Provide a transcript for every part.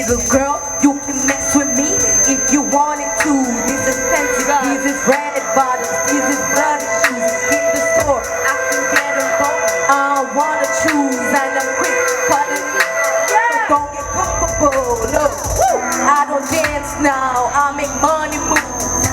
little girl, you can mess with me if you wanted to. This is fancy, this is red bottoms, this is bloody shoes. Hit the store, I can get them both. I don't wanna choose, and I'm quick cutting me. So don't get comfortable, look. I don't dance now, I make money moves.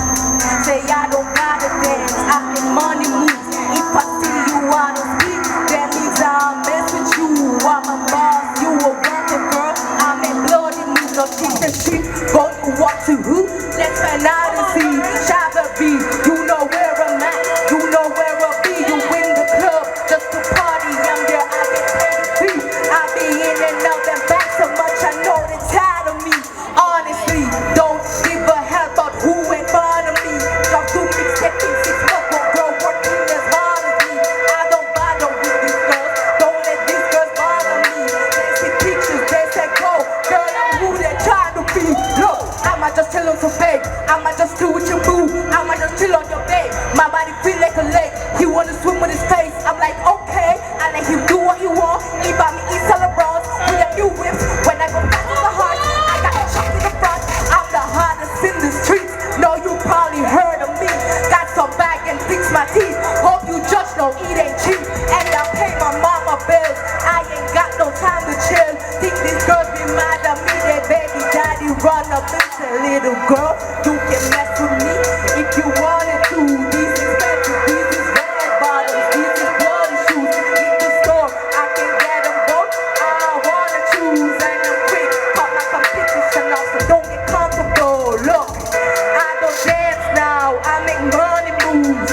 Say I don't gotta dance, I make money moves. If I see you on the street, that means I'll mess with you. I'm a boss, you a worker, girl. I make bloody moves, no cheat the street. Go to what to who? Let's find out and see. Shavele, you know where I'm at, you know where I'll be. You win the club, just to party. I'm there, I get paid to see. I be in and out and back so much, I know they're tired of me. Honestly, don't give a hell about who in front of me. Drop 2 mixtapes, 6 months, one girl working as hard as me. I don't bother with these girls, don't let these girls bother me. They see pictures, they say go, girl, I'm who they're trying to be. Look, I might just tell them to fake, I might just do what you move, I might just chill on your bed. My body feel like a lake, he wanna swim with his face. I'm like, okay, I let him do what he want. He buy me East Bronze with a new whip. When I go back to the heart, I got a shot in the front. I'm the hardest in the streets. No, you probably heard of me. Got some bag and fix my teeth. Hope you just know it ain't cheap. And I pay my mama bills. I ain't got no time to chill. Think these girls be mad at me. Their baby daddy run up and say, little girl, you can mess with me if you wanted to. These is fancy, these is red bottoms, these is bloody shoes. Hit the store, I can get them both. I don't wanna choose, and I'm quick. Cut my competition off, so don't get comfortable. Look, I don't dance now, I make money moves.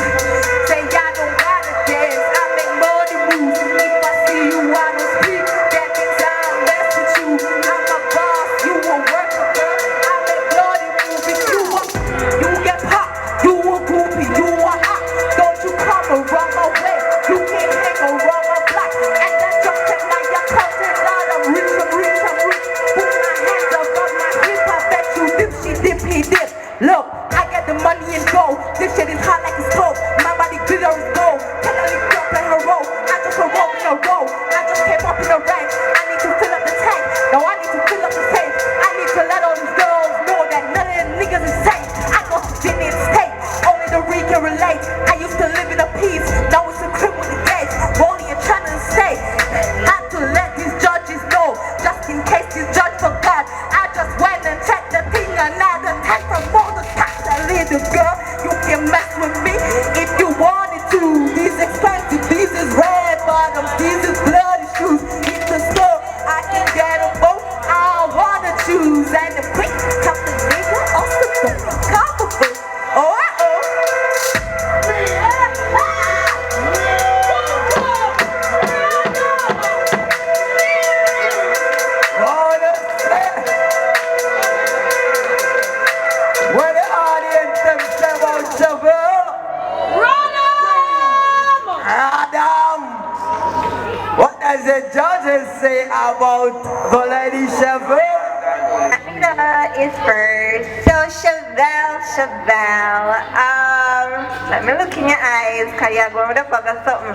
Say I don't gotta dance, I make money moves. If I see you on the street, that means I'll mess with you. I'm a boss, you a worker, girl. I make bloody moves. If you get hot, you a groupie, you a hot. Don't you come around my way, you can't hang around my block. And that's just like your content, Lord, I'm rich, I'm rich, I'm rich. Put my hands up on my hip, I bet you dip, she dip, he dip. Look, I get the money and go. This shit is hot like a stove. My body glitter is gold. Can I lift up in her row? I just a roll in a row. I just came up in a rank. I need to fill up the tank. No, I need to fill up the safe. I need to let all these girls know that none of them niggas is safe. I go to Virginia State. Only the real can relate. I used to live in a peace. Now it's a crib with the gates. Rolling and trying to stay. Had to let these judges know. Just in case these judge forgot. I just went and checked the thing. Another time from all the tax. Little girl, you can mess with me if you wanted to. These expensive, these is red bottoms, these is bloody shoes. Hit the store, I can get them both. I don't wanna choose. And the quick, cut the nigga off the comfortable. Oh, Where the audience them say about Shavele? Adam! What does the judges say about the lady Shavele? Is first. So Shavele. Let me look in your eyes, cause you're going to focus something.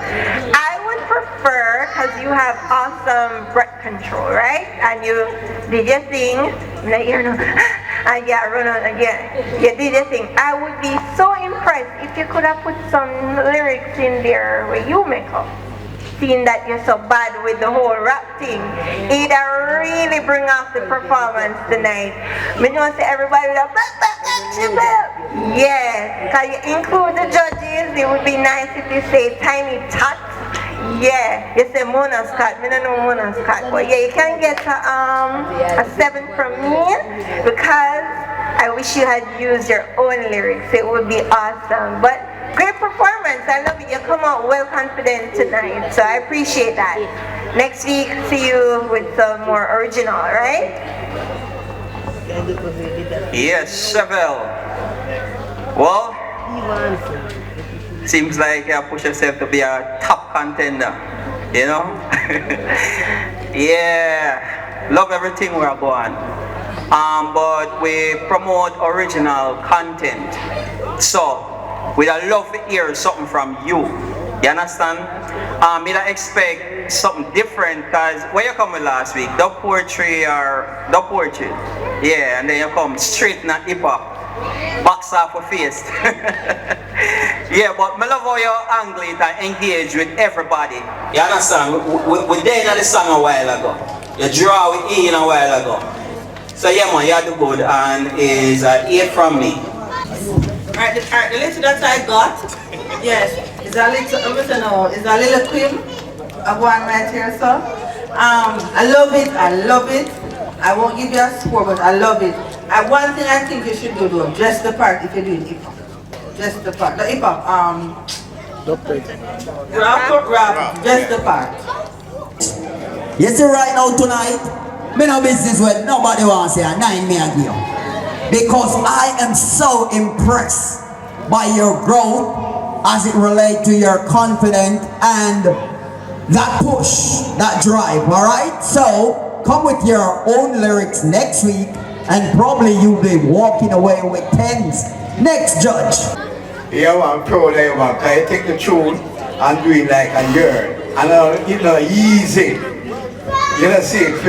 I would prefer, cause you have awesome breath control, right? And you did your thing, like you know, and yeah, Renon again. You did your thing. I would be so impressed if you could have put some lyrics in there where you make up. Seeing that you're so bad with the whole rap thing, it'll really bring off the performance tonight. But you want to say everybody with a yes, can you include the judges? It would be nice if you say Tiny Tots. Yeah, you say Mona Scott. I don't know Mona Scott, but yeah, you can get a 7 from me because I wish you had used your own lyrics. It would be awesome. But great performance. I love it. You come out well confident tonight, so I appreciate that. Next week, see you with some more original, right? Yes, Shavele. Well, seems like you push yourself to be a top contender, you know? Yeah, love everything we're going. But we promote original content. So, we'd love to hear something from you. You understand? We don't expect something different, because where you come with last week, the poetry or the poetry. Yeah, and then you come straight in hip hop. Box off your face. Yeah, but I love how you angle it and engage with everybody. You understand? We did the song a while ago. You draw with E in a while ago. So yeah man, you do good, and is 8 from me. Alright, the little that I got, yes, it's a little, it's a little cream of one right here, so. I love it. I won't give you a score, but I love it. One thing I think you should do though, dress the part if you're doing hip hop. Dress the part, the hip hop, rap, dress the part. You see right now tonight, me no business with nobody wants to say a 9 me a give. Because I am so impressed by your growth as it relates to your confidence and that push, that drive, alright? So, come with your own lyrics next week and probably you'll be walking away with 10s. Next judge. Yeah, I'm proud of you, man. Can you take the tune and do it like a year? And it's not easy. You know, see it.